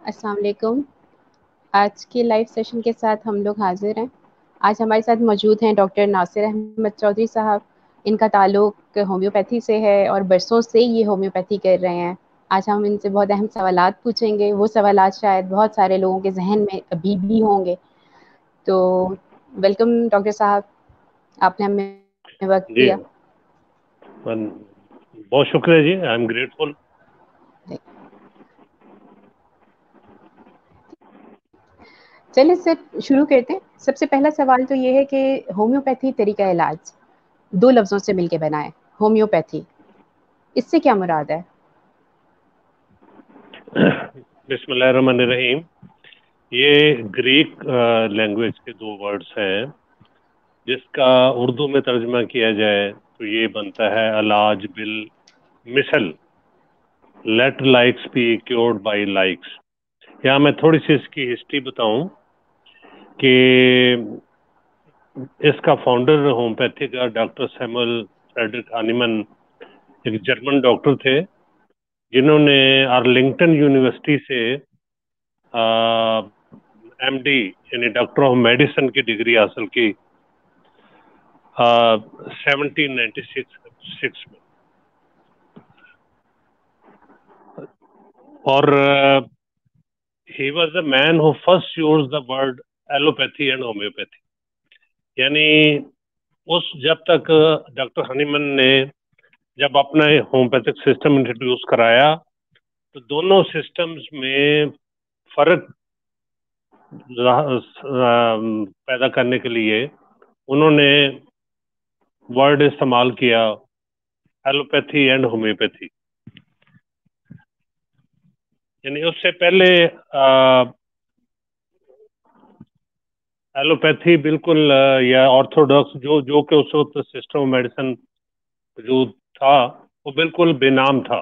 अस्सलाम वालेकुम। आज के लाइव सेशन के साथ हम लोग हाजिर हैं। आज हमारे साथ मौजूद हैं डॉक्टर नासिर अहमद चौधरी साहब। इनका ताल्लुक होम्योपैथी से है और बरसों से ये होम्योपैथी कर रहे हैं। आज हम इनसे बहुत अहम सवालात पूछेंगे, वो सवालात शायद बहुत सारे लोगों के जहन में अभी भी होंगे। तो वेलकम डॉक्टर साहब, आपने हमें वक्त जी, दिया। बहुत शुक्रिया जी, आई एम ग्रेटफुल। चलिए सर शुरू करते हैं। सबसे पहला सवाल तो ये है कि होम्योपैथी तरीका इलाज दो लफ्ज़ों से मिलके बना है, होम्योपैथी, इससे क्या मुराद है? बिस्मिल्लाहिर्रहमानिर्रहीम। ये ग्रीक लैंग्वेज के दो वर्ड्स हैं, जिसका उर्दू में तर्जमा किया जाए तो ये बनता है अलाज बिल मिसल, let likes be cured by likes. यहाँ मैं थोड़ी सी इसकी हिस्ट्री बताऊं कि इसका फाउंडर होम्योपैथी का डॉक्टर सैमुअल फ्रेडरिक हानीमन एक जर्मन डॉक्टर थे, जिन्होंने आर्लिंगटन यूनिवर्सिटी से एमडी यानी डॉक्टर ऑफ मेडिसिन की डिग्री हासिल की 1796 में। और he was the man who first used the word allopathy and homeopathy. यानी उस जब तक डॉक्टर हनीमन ने जब अपना होम्योपैथिक सिस्टम इंट्रोड्यूस कराया तो दोनों सिस्टम्स में फर्क पैदा करने के लिए उन्होंने वर्ड इस्तेमाल किया एलोपैथी एंड होम्योपैथी। यानी उससे पहले एलोपैथी बिल्कुल या ऑर्थोडॉक्स जो जो कि उस वक्त सिस्टम ऑफ मेडिसिन जो था वो बिल्कुल बेनाम था।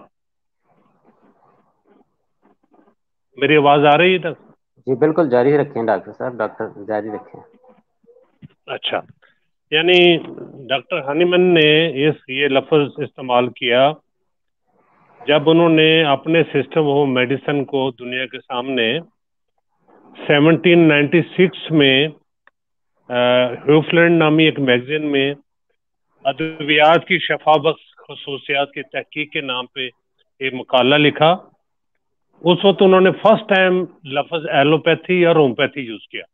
मेरी आवाज आ रही है तक? जी बिल्कुल, जारी रखें डॉक्टर साहब, डॉक्टर जारी रखें। अच्छा, यानी डॉक्टर हनीमन ने ये लफ्ज इस्तेमाल किया जब उन्होंने अपने सिस्टम ऑफ मेडिसिन को दुनिया के सामने 1796 में ह्यूफलैंड नामी एक मैगजीन में अद्वियात की शफाबख्श खसूसियात की तहकीक के नाम पे एक मकाला लिखा। उस वक्त उन्होंने फर्स्ट टाइम लफ्ज एलोपैथी और होम्योपैथी यूज किया।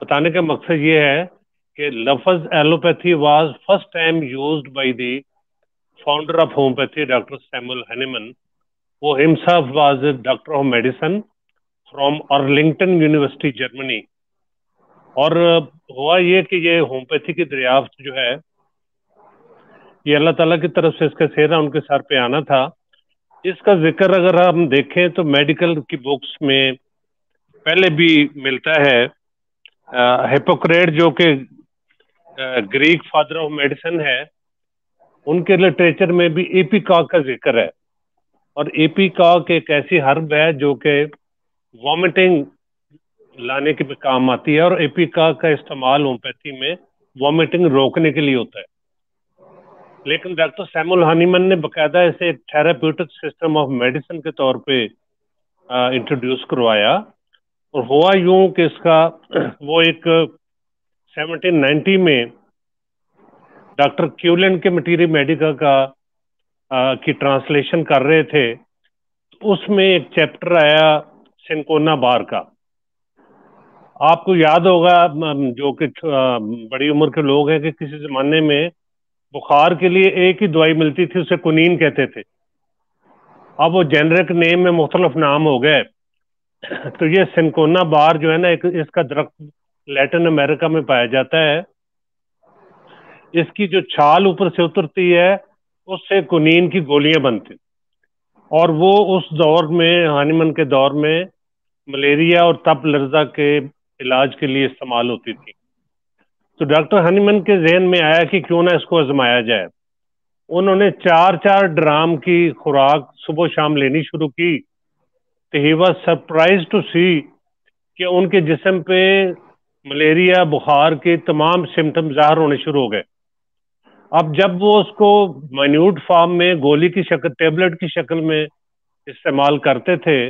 बताने का मकसद ये है कि लफ्ज allopathy was first time used by the founder of homeopathy doctor Samuel Hahnemann. वो himself was doctor of medicine from Arlington university Germany. और हुआ ये कि ये होम्योपैथी की दरियाफ्त जो है ये अल्लाह ताला की तरफ से इसका सेहरा उनके सर पे आना था। इसका जिक्र अगर हम देखें तो मेडिकल की बुक्स में पहले भी मिलता है। हिपोक्रेट जो कि ग्रीक फादर ऑफ मेडिसिन है, उनके लिटरेचर में भी एपीकॉक का जिक्र है। और एपीकॉक एक ऐसी हर्ब है जो कि वॉमिटिंग लाने के काम आती है, और एपीकॉक का इस्तेमाल होम्योपैथी में वॉमिटिंग रोकने के लिए होता है। लेकिन डॉक्टर सैमुअल हनीमन ने बकायदा इसे एक थेराप्यूटिक सिस्टम ऑफ मेडिसिन के तौर पे इंट्रोड्यूस करवाया। और हुआ यूं कि इसका वो एक 1790 में डॉक्टर क्यूलन के मटीरियल मेडिका का की ट्रांसलेशन कर रहे थे, तो उसमें एक चैप्टर आया सिंकोना बार का। आपको याद होगा जो कि बड़ी उम्र के लोग हैं कि किसी जमाने में बुखार के लिए एक ही दवाई मिलती थी, उसे कुनीन कहते थे। अब वो जेनरिक नेम में मुख्तलिफ नाम हो गए। तो ये सिंकोना बार जो है ना, एक इसका दरख्त लैटिन अमेरिका में पाया जाता है। इसकी जो छाल ऊपर से उतरती है उससे कुनीन की गोलियां बनती, और वो उस दौर में हानीमन के दौर में मलेरिया और तप लर्जा के इलाज के लिए इस्तेमाल होती थी। तो डॉक्टर हनीमन के जहन में आया कि क्यों ना इसको आजमाया जाए। उन्होंने 4-4 ड्राम की खुराक सुबह शाम लेनी शुरू की। तो ही वॉज सरप्राइज टू सी कि उनके जिस्म पे मलेरिया बुखार के तमाम सिम्टम ज़ाहिर होने शुरू हो गए। अब जब वो उसको माइन्यूट फॉर्म में गोली की शक्ल, टेबलेट की शक्ल में इस्तेमाल करते थे,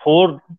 4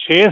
6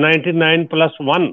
99+1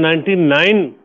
99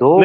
2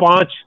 5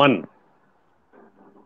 1.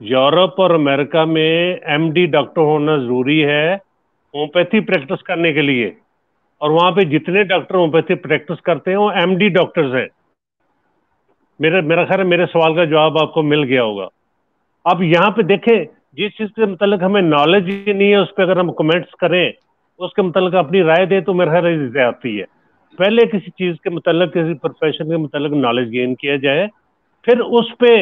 यूरोप और अमेरिका में एमडी डॉक्टर होना जरूरी है होम्योपैथी प्रैक्टिस करने के लिए, और वहां पे जितने डॉक्टर होम्योपैथी प्रैक्टिस करते हैं वो एमडी डॉक्टर्स हैं। मेरा ख्याल है मेरे सवाल का जवाब आपको मिल गया होगा। अब यहाँ पे देखें, जिस चीज के मतलब हमें नॉलेज ही नहीं है उस पर अगर हम कमेंट्स करें, उसके मतलब अपनी राय दें, तो मेरा ख्याल है ज्यादती है। पहले किसी चीज के मतलब, किसी प्रोफेशन के मतलब नॉलेज गेन किया जाए, फिर उस पे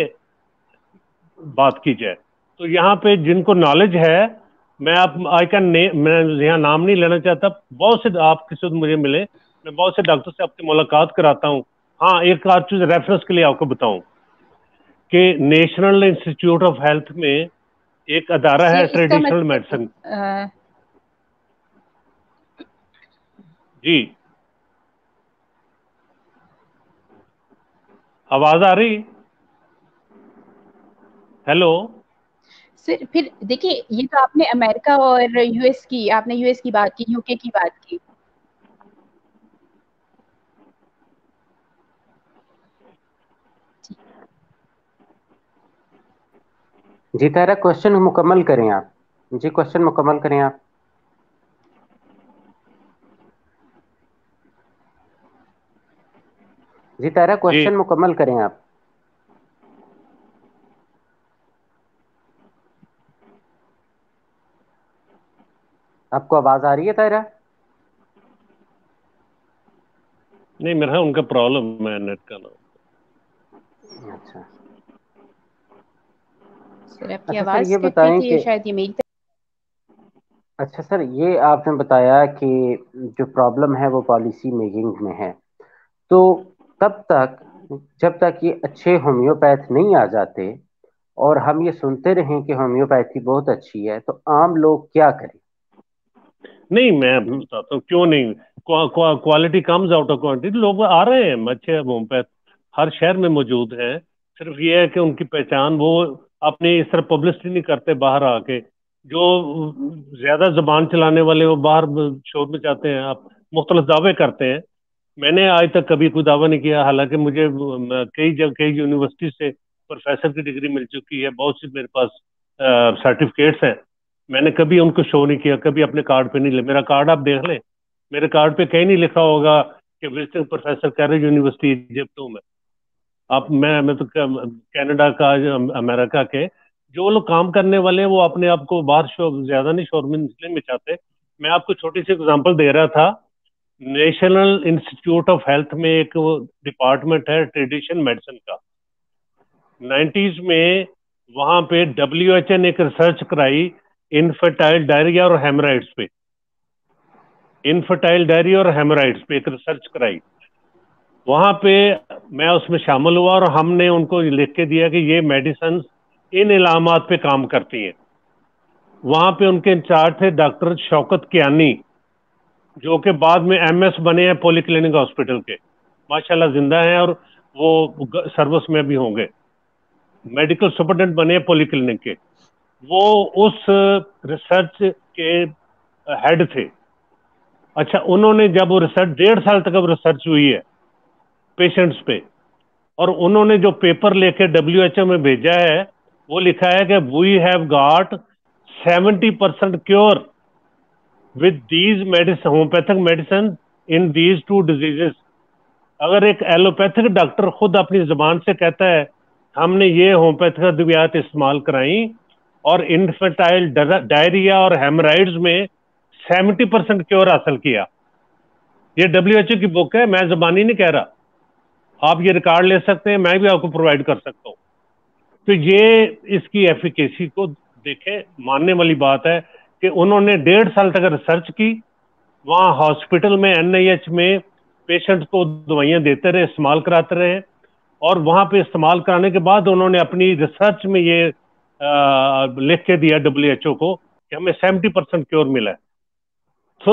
बात की जाए। तो यहाँ पे जिनको नॉलेज है, मैं आप मैं यहाँ नाम नहीं लेना चाहता, बहुत से आप किसी से मुझे मिले, मैं बहुत से डॉक्टर से आपकी मुलाकात कराता हूँ। हाँ, एक आध चीज रेफरेंस के लिए आपको बताऊं कि नेशनल इंस्टीट्यूट ऑफ हेल्थ में एक अदारा है ट्रेडिशनल मेडिसिन। जी, आवाज आ रही? हेलो सर, फिर देखिए, ये तो आपने अमेरिका और यूएस की, आपने यूएस की बात की, यूके की बात की। जी तारा, क्वेश्चन मुकम्मल करें आप। जी, क्वेश्चन मुकम्मल करें आप। जी तारा, क्वेश्चन मुकम्मल करें आप। आपको आवाज आ रही है तारा? नहीं, मेरा उनका प्रॉब्लम है नेट का ना। अच्छा सर, आपकी अच्छा सर, आवाज ये कट रही बताएं थी, कि शायद ये मेरी। अच्छा सर, ये आपने बताया कि जो प्रॉब्लम है वो पॉलिसी मेकिंग में है, तो तब तक, जब तक ये अच्छे होम्योपैथ नहीं आ जाते और हम ये सुनते रहें कि होम्योपैथी बहुत अच्छी है, तो आम लोग क्या करें? नहीं, मैं बताता हूँ क्यों नहीं। Quality comes out of quantity. लोग आ रहे हैं अच्छे होम्योपैथ, हर शहर में मौजूद हैं। सिर्फ ये है कि उनकी पहचान वो अपनी इस तरह पब्लिसिटी नहीं करते बाहर आके। जो ज्यादा जबान चलाने वाले वो बाहर शोर में जाते हैं, आप मुख्तलिफ दावे करते हैं। मैंने आज तक कभी कोई दावा नहीं किया, हालांकि मुझे कई यूनिवर्सिटी से प्रोफेसर की डिग्री मिल चुकी है, बहुत सी मेरे पास सर्टिफिकेट्स हैं। मैंने कभी उनको शो नहीं किया, कभी अपने कार्ड पे नहीं ले। मेरा कार्ड आप देख लें, मेरे कार्ड पे कहीं नहीं लिखा होगा कि visiting professor carriage university Egypt हूँ मैं। आप मैं तो कनाडा का, अमेरिका के जो लोग काम करने वाले हैं वो अपने आप को बाहर ज्यादा नहीं शोरमिंदगी में चाहते। मैं आपको छोटी सी एग्जांपल दे रहा था। नेशनल इंस्टीट्यूट ऑफ हेल्थ में एक डिपार्टमेंट है ट्रेडिशन मेडिसिन का। 90s में वहां पे WHO ने एक रिसर्च कराई इनफर्टाइल डायरिया और हेमराइड्स पे। इनफर्टाइल डायरिया और हेमराइड्स पे एक रिसर्च कराई। वहां पे मैं उसमें शामिल हुआ और हमने उनको लिख के दिया कि ये मेडिसिन इन इलामात पे काम करती हैं। वहां पे उनके इंचार्ज थे डॉक्टर शौकत कियानी, जो कि बाद में MS बने हैं पॉली क्लिनिक हॉस्पिटल के, माशाल्लाह जिंदा हैं, और वो सर्विस में भी होंगे। मेडिकल सुपरडेंट बने हैं पॉली क्लिनिक के। वो उस रिसर्च के हेड थे। अच्छा, उन्होंने जब वो रिसर्च 1.5 साल तक अब रिसर्च हुई है पेशेंट्स पे, और उन्होंने जो पेपर लेके WHO में भेजा है वो लिखा है कि we have got 70% cure with these medicine, homeopathic medicine in these 2 diseases. अगर एक एलोपैथिक डॉक्टर खुद अपनी जुबान से कहता है हमने ये होम्योपैथिक अद्वियात इस्तेमाल कराई और इन्फर्टाइल डायरिया और हेमराइड्स में 70% क्योर हासिल किया, ये WHO की बुक है, मैं जुबानी नहीं कह रहा। आप ये रिकॉर्ड ले सकते हैं, मैं भी आपको प्रोवाइड कर सकता हूँ। तो ये इसकी एफिकेसी को देखें, मानने वाली बात है कि उन्होंने 1.5 साल तक रिसर्च की। वहां हॉस्पिटल में NIH में पेशेंट को दवाइयां देते रहे, इस्तेमाल कराते रहे, और वहां पे इस्तेमाल कराने के बाद उन्होंने अपनी रिसर्च में ये लिख के दिया WHO को कि हमें 70% क्योर मिला है। तो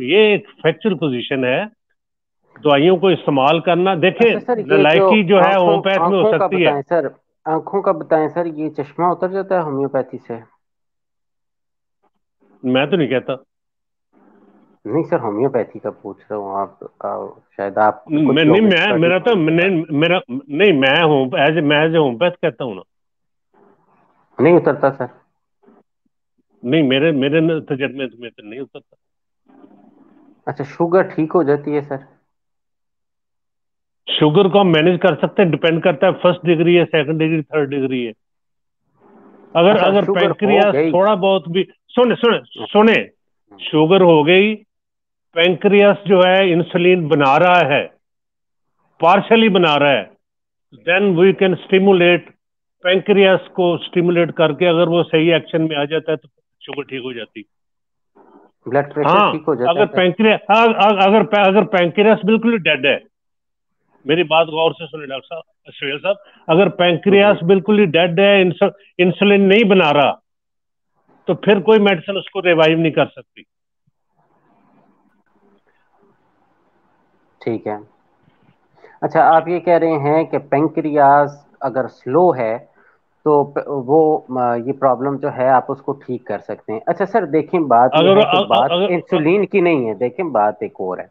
ये एक फैक्चुअल पोजीशन है। दवाइयों को इस्तेमाल करना, देखें अच्छा सर, ये नलायकी जो है आंखों होम्योपैथ में हो आंखों का सकती है। बताएं सर, आंखों का बताएं सर, ये चश्मा उतर जाता है होम्योपैथी से? मैं तो नहीं कहता। नहीं सर, होम्योपैथी का पूछ रहा हूँ। शायद आप, मैं कुछ नहीं, लोग मैं एक्सपर्ट मेरा तो होंगे मैं बात। मेरा नहीं, मैं हूँ एज होम्योपैथ कहता हूँ ना। नहीं उतरता सर? नहीं, मेरे मेरे तजर्बे में तो नहीं उतरता। अच्छा, शुगर ठीक हो जाती है सर? शुगर को हम मैनेज कर सकते हैं, डिपेंड करता है फर्स्ट डिग्री है, सेकंड डिग्री, थर्ड डिग्री है। अगर अच्छा, अगर शुगर हो पैंक्रियास गई। थोड़ा बहुत भी, सुने सुने सुने, शुगर हो गई, पैंक्रियास जो है इंसुलिन बना रहा है, पार्शली बना रहा है, then we can stimulate pancreas को, स्टिमुलेट करके अगर वो सही एक्शन में आ जाता है तो शुगर ठीक हो जाती। ब्लड प्रेशर हाँ, ठीक हो जाता अगर है सर? पैंक्रियास अगर पैंक्रियास बिल्कुल डेड है, मेरी बात गौर से सुनिए डॉक्टर साहब, सुहेल साहब, अगर पैंक्रियास जी। बिल्कुल ही डेड है, इंसुलिन नहीं बना रहा, तो फिर कोई मेडिसिन उसको रिवाइव नहीं कर सकती। ठीक है। अच्छा, आप ये कह रहे हैं कि पेंक्रियाज अगर स्लो है तो वो ये प्रॉब्लम जो है आप उसको ठीक कर सकते हैं। अच्छा सर, देखें बात ये अगर है कि बात अगर इंसुलिन की नहीं है, देखें बात एक और है।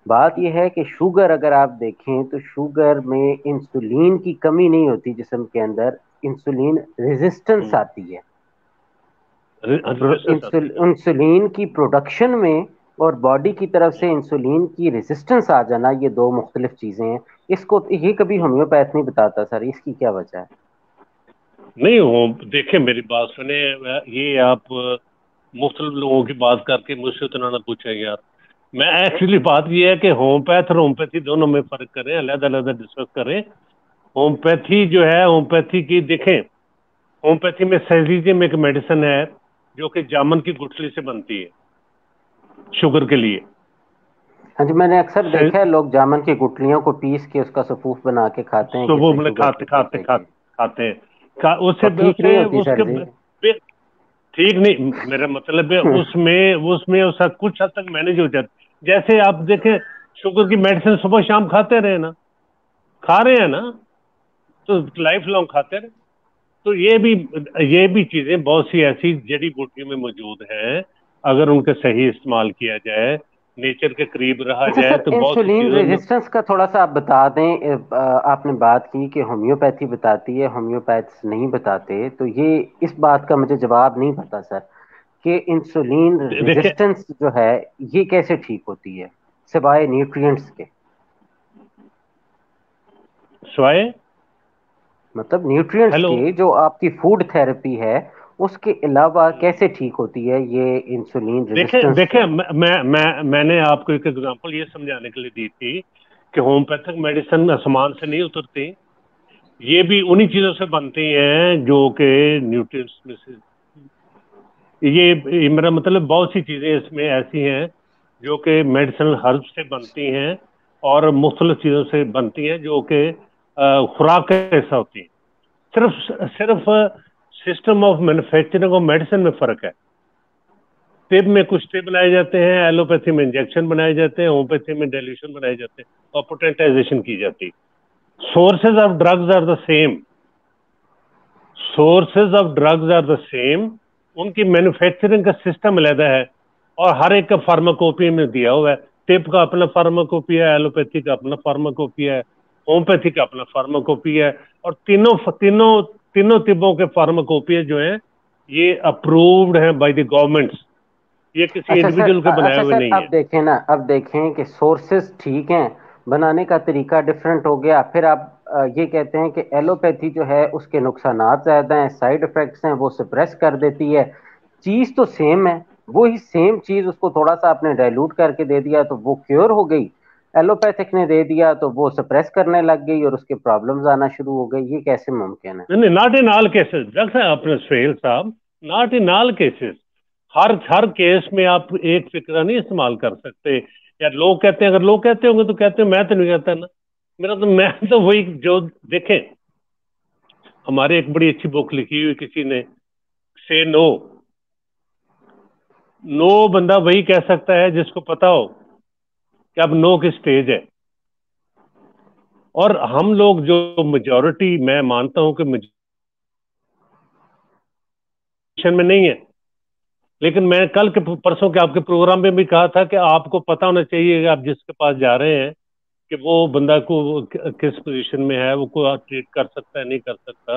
बात यह है कि शुगर अगर आप देखें तो शुगर में इंसुलिन की कमी नहीं होती जिस्म के अंदर, इंसुलिन रेजिस्टेंस आती है। इंसुलिन की प्रोडक्शन में और बॉडी की तरफ से इंसुलिन की रेजिस्टेंस आ जाना, ये दो मुख्तलिफ चीजें हैं। इसको ये कभी होम्योपैथ नहीं बताता सर, इसकी क्या वजह है? नहीं हो, देखें मेरी बात सुने, ये आप मुख्तलिफ लोगों की बात करके मुझसे उतना ना पूछेंगे यार। मैं एक्चुअली बात ये है कि होम्योपैथ और होम्योपैथी दोनों में फर्क करें, अलग अलग डिस्कस करें। होम्योपैथी जो है, होम्योपैथी की देखें, होम्योपैथी में सेलिजियम एक मेडिसिन है जो कि जामुन की गुठली से बनती है शुगर के लिए। हाँ जी, मैंने अक्सर देखा है लोग जामुन की गुठलियों को पीस के उसका सफूफ बना के खाते हैं कि सुबह इससे में शुगर खाते ठीक हो खाते जाएगी। खाते खाते हैं उससे और ठीक नहीं उससे होती सर उसके जी? ठीक नहीं, मेरा मतलब है उसमें उसमें उसका कुछ हद तक मैनेज हो जाता। जैसे आप देखें, शुगर की मेडिसिन सुबह शाम खाते रहे ना, खा रहे हैं ना, तो लाइफ लॉन्ग खाते रहे। तो ये भी चीजें बहुत सी ऐसी जड़ी बूटियों में मौजूद हैं, अगर उनका सही इस्तेमाल किया जाए, नेचर के करीब रहा अच्छा जाए, सर, तो बहुत सी इंसुलिन चीजों में। रेजिस्टेंस का थोड़ा सा आप बता दें। आपने बात की कि होम्योपैथी बताती है, होम्योपैथ्स नहीं बताते, तो ये इस बात का मुझे जवाब नहीं पता सर कि इंसुलिन देखिए, रेजिस्टेंस जो है ये कैसे ठीक होती है सिवाय न्यूट्रिएंट्स के? स्वाय, मतलब न्यूट्रिएंट्स हेलो, के, जो आपकी फूड थेरेपी है उसके अलावा कैसे ठीक होती है ये इंसुलिन देखें रेजिस्टेंस जो देखें है? मैंने आपको एक एग्जांपल ये समझाने के लिए दी थी कि होम्योपैथिक मेडिसिन आसमान से नहीं उतरती, ये भी उन्हीं चीजों से बनती हैं जो कि न्यूट्रिएंट्स में से, ये मेरा मतलब बहुत सी चीजें इसमें ऐसी हैं जो कि मेडिसिनल हर्ब से बनती हैं और मुख्तलिफ चीजों से बनती हैं जो कि खुराक के ऐसा होती है। सिर्फ सिर्फ सिस्टम ऑफ मैन्युफैक्चरिंग और मेडिसिन में फर्क है। टिब में कुछ टिब बनाए जाते हैं, एलोपैथी में इंजेक्शन बनाए जाते हैं, होम्योपैथी में डाइल्यूशन बनाए जाते हैं और पोटेंटाइजेशन की जाती है। Sources of drugs are the same, sources of drugs are the same, उनकी मैन्युफैक्चरिंग का सिस्टम अलहदा है और हर एक का फार्माकोपी में दिया हुआ है। टिप का अपना फार्माकोपी है, एलोपैथी का अपना फार्माकोपी है, होम्योपैथी का अपना फार्माकोपी है, और तीनों तीनों तीनों टिपों के फार्माकोपी जो है ये अप्रूव्ड हैं बाय द गवर्नमेंट्स, ये किसी इंडिविजुअल के बनाए अच्छा हुए सर, नहीं है। अब देखें ना, अब देखें कि सोर्सेज ठीक हैं, बनाने का तरीका डिफरेंट हो गया, फिर आप ये कहते हैं कि एलोपैथी जो है उसके नुकसानात ज्यादा हैं, साइड इफेक्ट्स हैं, वो सप्रेस कर देती है। चीज तो सेम है, वो ही सेम चीज उसको थोड़ा सा आपने डाइल्यूट करके दे दिया तो वो क्योर हो गई, एलोपैथिक ने दे दिया तो वो सप्रेस करने लग गई और उसके प्रॉब्लम्स आना शुरू हो गई। ये कैसे मुमकिन है? नहीं, not in all cases doctor साहब, आपने सुहेल साहब, not in all cases. Her her case में आप एक फिक्रा नहीं इस्तेमाल कर सकते। यार लोग कहते हैं, अगर लोग कहते होंगे तो कहते हैं, मैं तो नहीं कहता ना। मैं तो वही जो देखें, हमारे एक बड़ी अच्छी बुक लिखी हुई किसी ने, से नो। नो बंदा वही कह सकता है जिसको पता हो कि अब नो की स्टेज है। और हम लोग जो मेजॉरिटी, मैं मानता हूं कि में नहीं है, लेकिन मैं कल के परसों के आपके प्रोग्राम में भी कहा था कि आपको पता होना चाहिए कि आप जिसके पास जा रहे हैं कि वो बंदा को किस पोजीशन में है, वो को ट्रीट कर सकता है नहीं कर सकता।